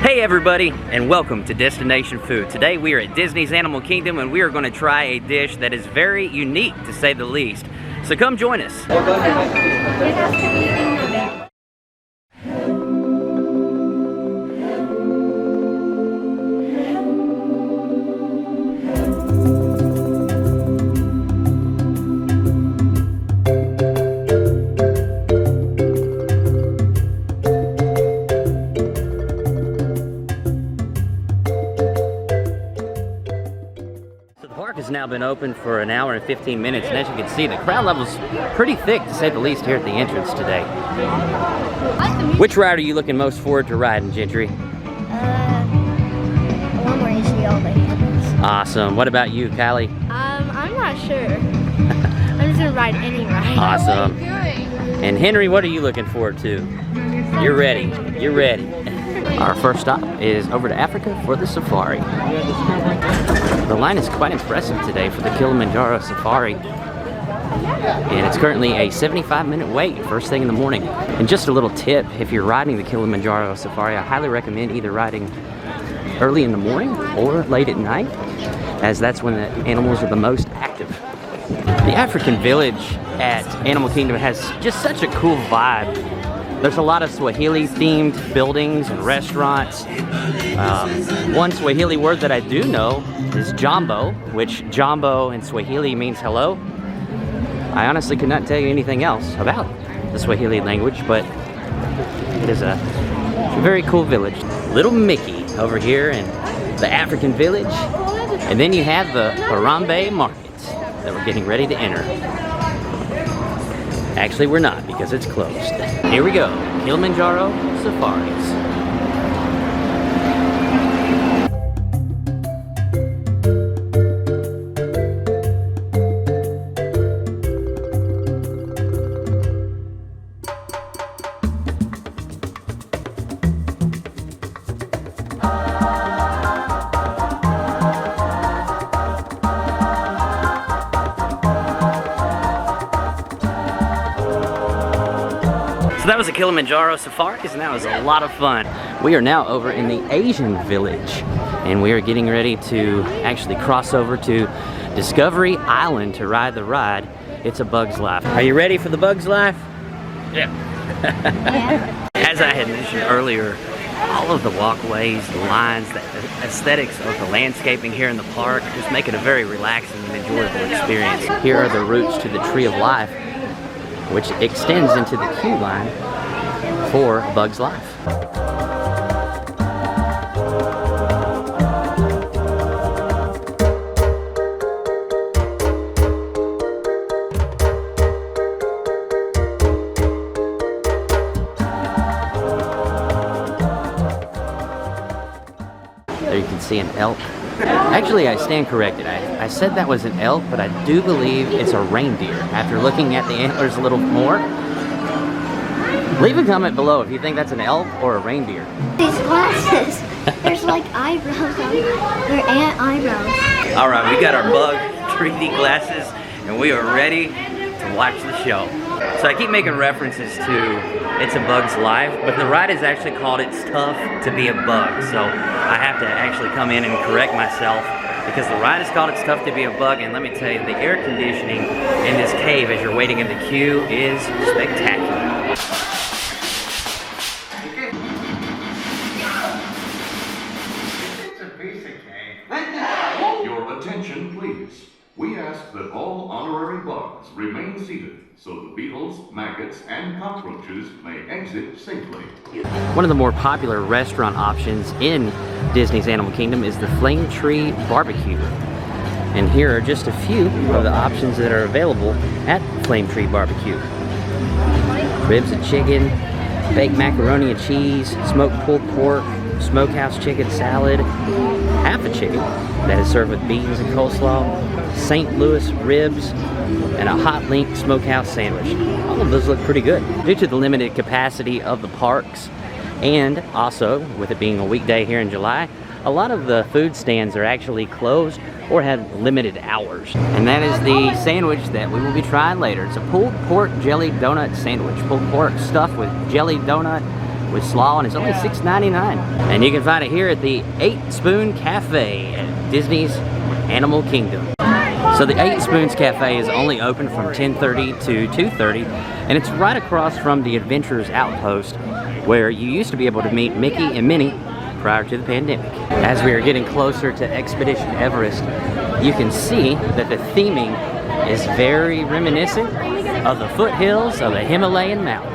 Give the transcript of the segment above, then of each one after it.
Hey everybody, and welcome to Destination Food. Today we are at Disney's Animal Kingdom and we are going to try a dish that is very unique to say the least. So come join us. Has now been open for an hour and 15 minutes, and as you can see, the crowd level's pretty thick to say the least here at the entrance today. Which ride are you looking most forward to riding, Gentry? The one where you see all the animals. Awesome. What about you, Callie? I'm not sure. I'm just gonna ride any ride. Awesome. And Henry, what are you looking forward to? You're ready. You're ready. Our first stop is over to Africa for the safari. The line is quite impressive today for the Kilimanjaro Safari. And it's currently a 75-minute wait first thing in the morning. And just a little tip, if you're riding the Kilimanjaro Safari, I highly recommend either riding early in the morning or late at night, as that's when the animals are the most active. The African village at Animal Kingdom has just such a cool vibe. There's a lot of Swahili-themed buildings and restaurants. One Swahili word that I do know is jambo, which jambo in Swahili means hello. I honestly could not tell you anything else about the Swahili language, but it is a very cool village. Little Mickey over here in the African village. And then you have the Harambe markets that we're getting ready to enter. Actually, we're not, because it's closed. Here we go, Kilimanjaro Safaris. So that was the Kilimanjaro Safaris, and that was a lot of fun. We are now over in the Asian village, and we are getting ready to actually cross over to Discovery Island to ride the ride. It's A Bug's Life. Are you ready for the Bug's Life? Yeah. As I had mentioned earlier, all of the walkways, the lines, the aesthetics of the landscaping here in the park just make it a very relaxing and enjoyable experience. Here are the routes to the Tree of Life, which extends into the queue line for A Bug's Life. There you can see an elk. Actually, I stand corrected. I said that was an elk, but I do believe it's a reindeer. After looking at the antlers a little more, leave a comment below if you think that's an elk or a reindeer. These glasses, there's like eyebrows on them. They're ant eyebrows. All right, we got our bug 3D glasses, and we are ready to watch the show. So I keep making references to It's a Bug's Life, but the ride is actually called It's Tough to Be a Bug. So I have to actually come in and correct myself, because the ride is called It's Tough to Be a Bug, and let me tell you, the air conditioning in this cave as you're waiting in the queue is spectacular. It's a piece of cake. Your attention, please. We ask that all honorary bugs remain seated so the beetles, maggots, and cockroaches may exit safely. One of the more popular restaurant options in Disney's Animal Kingdom is the Flame Tree Barbecue. And here are just a few of the options that are available at Flame Tree Barbecue. Ribs and chicken, baked macaroni and cheese, smoked pulled pork, smokehouse chicken salad, half a chicken that is served with beans and coleslaw, St. Louis ribs, and a hot link smokehouse sandwich. All of those look pretty good. Due to the limited capacity of the parks, and also with it being a weekday here in July, a lot of the food stands are actually closed or have limited hours. And that is the sandwich that we will be trying later. It's a pulled pork jelly donut sandwich. Pulled pork stuffed with jelly donut with slaw, and it's only $6.99. And you can find it here at the 8 Spoon Cafe at Disney's Animal Kingdom. So the 8 Spoons Cafe is only open from 10:30 to 2:30, and it's right across from the Adventurers Outpost, where you used to be able to meet Mickey and Minnie prior to the pandemic. As we are getting closer to Expedition Everest, you can see that the theming is very reminiscent of the foothills of the Himalayan mountains.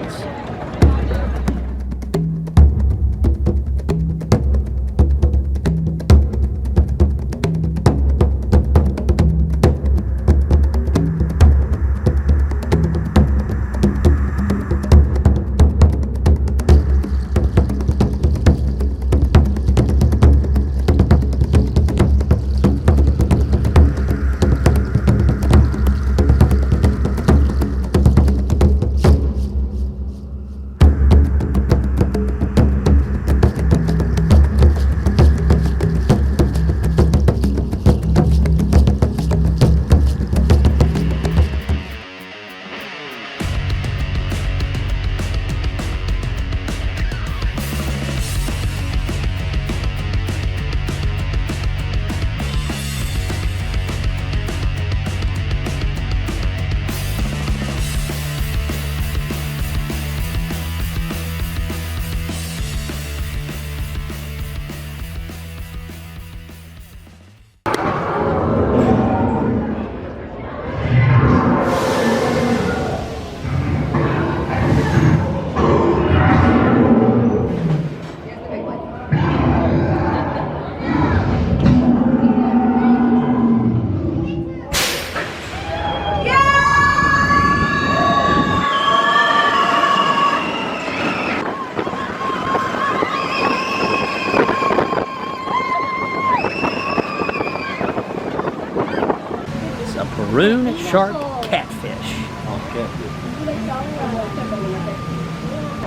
Maroon shark catfish.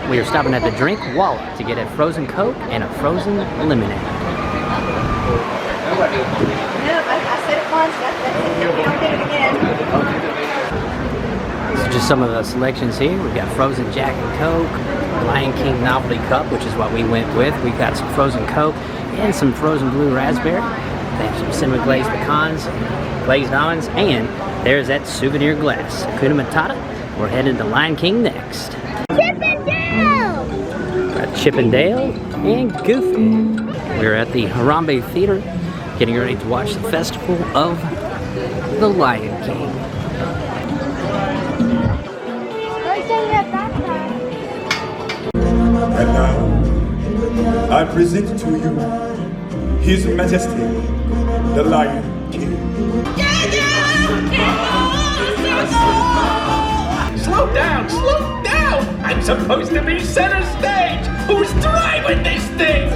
We are stopping at the Drink Wallet to get a frozen Coke and a frozen lemonade. I said it once, don't get it again. So just some of the selections here. We've got frozen Jack and Coke, Lion King novelty cup, which is what we went with. We've got some frozen Coke and some frozen blue raspberry. They have some cinnamon glazed pecans, glazed almonds, and there's that souvenir glass. Hakuna Matata. We're headed to Lion King next. Chippendale! Got Chip and Dale and Goofy. We're at the Harambe Theater, getting ready to watch the Festival of the Lion King. And now, I present to you His Majesty, the Lion King. Slow down, slow down! I'm supposed to be center stage! Who's driving this thing?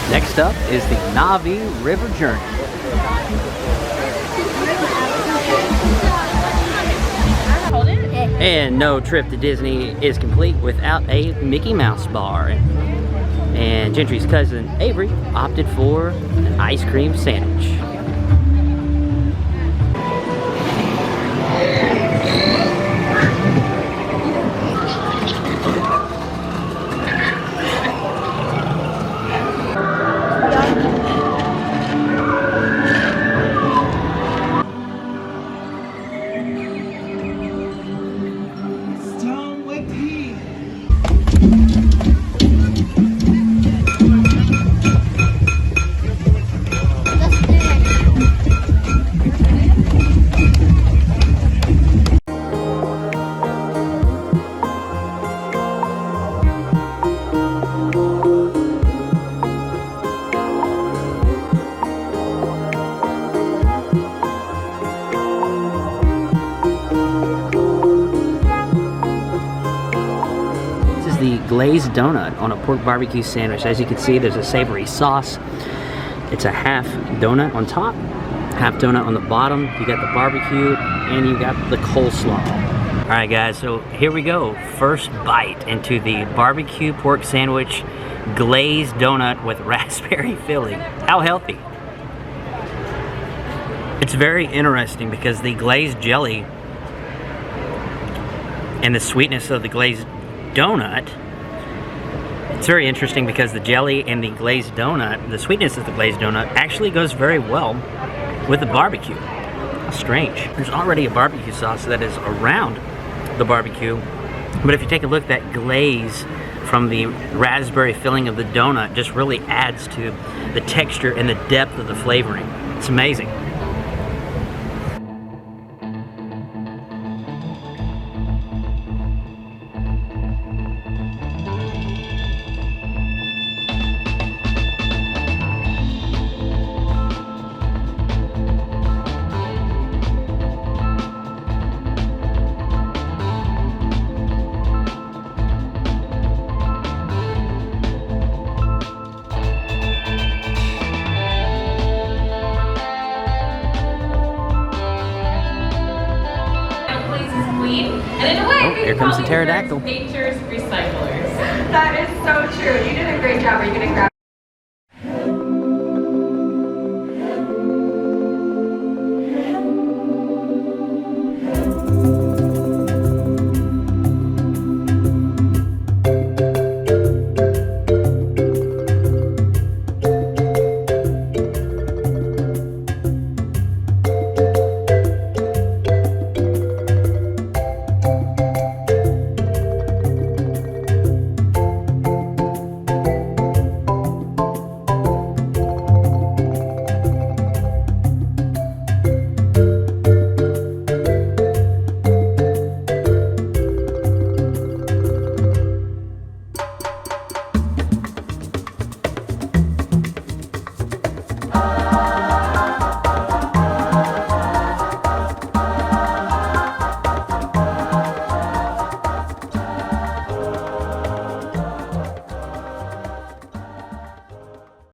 Next up is the Navi River Journey. And no trip to Disney is complete without a Mickey Mouse bar. And Gentry's cousin Avery opted for an ice cream sandwich. The glazed donut on a pork barbecue sandwich. As you can see, there's a savory sauce. It's a half donut on top, half donut on the bottom. You got the barbecue and you got the coleslaw. Alright guys, so here we go. First bite into the barbecue pork sandwich glazed donut with raspberry filling. How healthy. It's very interesting because the glazed jelly and the sweetness of the glazed donut, it's very interesting because the jelly and the glazed donut, the sweetness of the glazed donut actually goes very well with the barbecue. How strange. There's already a barbecue sauce that is around the barbecue, but if you take a look, that glaze from the raspberry filling of the donut just really adds to the texture and the depth of the flavoring. It's amazing. And in a way, Oh, here comes the pterodactyl. nature's recyclers. That is so true. You did a great job. Are you going to grab